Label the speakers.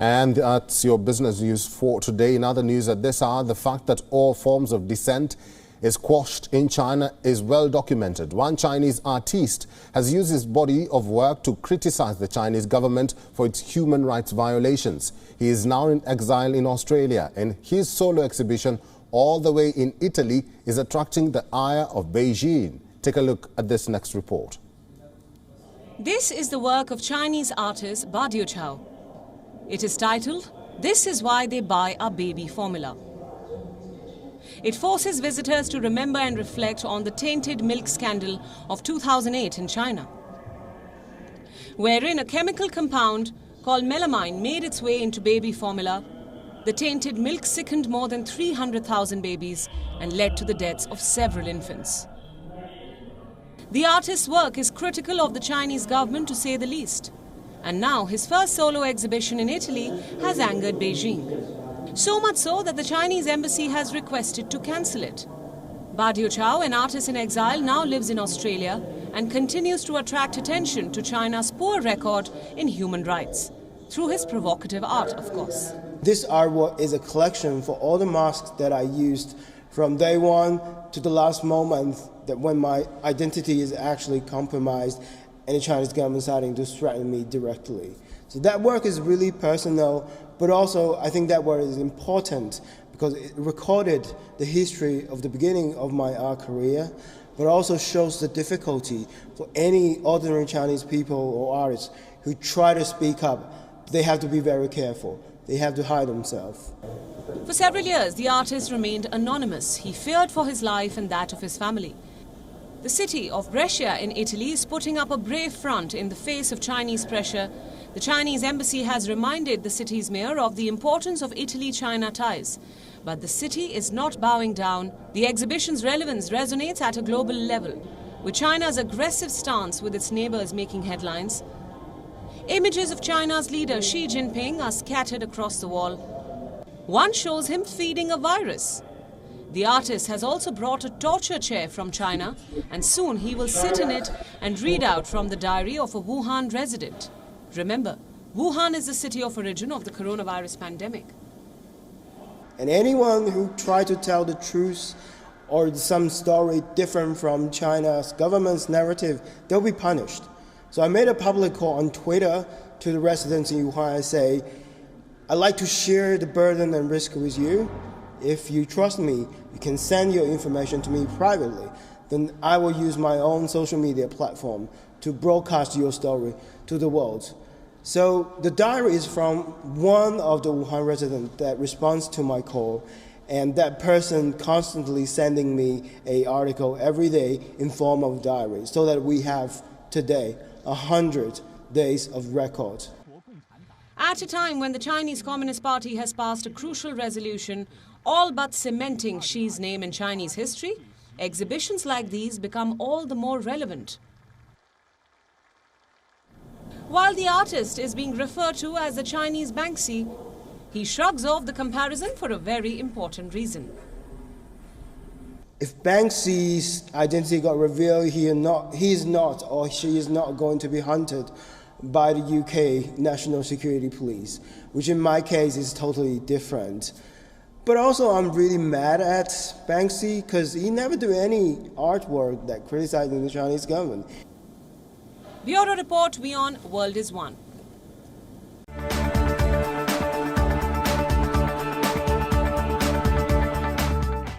Speaker 1: And that's your business news for today. In other news at this hour, the fact that all forms of dissent is quashed in China is well documented. One Chinese artiste has used his body of work to criticize the Chinese government for its human rights violations. He is now in exile in Australia, and his solo exhibition all the way in Italy is attracting the ire of Beijing. Take a look at this next report.
Speaker 2: This is the work of Chinese artist Badiu Chao. It is titled, "This is Why They Buy Our Baby Formula." It forces visitors to remember and reflect on the tainted milk scandal of 2008 in China, wherein a chemical compound called melamine made its way into baby formula. The tainted milk sickened more than 300,000 babies and led to the deaths of several infants. The artist's work is critical of the Chinese government, to say the least. And now his first solo exhibition in Italy has angered Beijing. So much so that the Chinese embassy has requested to cancel it. Badiu Chao, an artist in exile, now lives in Australia and continues to attract attention to China's poor record in human rights, through his provocative art, of course.
Speaker 3: This artwork is a collection for all the masks that I used from day one to the last moment, that when my identity is actually compromised and the Chinese government starting to threaten me directly. So that work is really personal, but also I think that work is important because it recorded the history of the beginning of my art career, but also shows the difficulty for any ordinary Chinese people or artists who try to speak up. They have to be very careful. They have to hide themselves.
Speaker 2: For several years, the artist remained anonymous. He feared for his life and that of his family. The city of Brescia in Italy is putting up a brave front in the face of Chinese pressure. The Chinese embassy has reminded the city's mayor of the importance of Italy-China ties. But the city is not bowing down. The exhibition's relevance resonates at a global level, with China's aggressive stance with its neighbors making headlines. Images of China's leader Xi Jinping are scattered across the wall. One shows him feeding a virus. The artist has also brought a torture chair from China, and soon he will sit in it and read out from the diary of a Wuhan resident. Remember, Wuhan is the city of origin of the coronavirus pandemic.
Speaker 3: And anyone who tries to tell the truth or some story different from China's government's narrative, they'll be punished. So I made a public call on Twitter to the residents in Wuhan and say, I'd like to share the burden and risk with you. If you trust me, you can send your information to me privately. Then I will use my own social media platform to broadcast your story to the world. So the diary is from one of the Wuhan residents that responds to my call, and that person constantly sending me an article every day in form of diary, so that we have today 100 days of record.
Speaker 2: At a time when the Chinese Communist Party has passed a crucial resolution, all but cementing Xi's name in Chinese history, exhibitions like these become all the more relevant. While the artist is being referred to as the Chinese Banksy, he shrugs off the comparison for a very important reason.
Speaker 3: If Banksy's identity got revealed, he is not or she is not going to be hunted by the UK National Security Police, which in my case is totally different. But also I'm really mad at Banksy because he never did any artwork that criticizing the Chinese government.
Speaker 2: Bureau Report, WION World is One.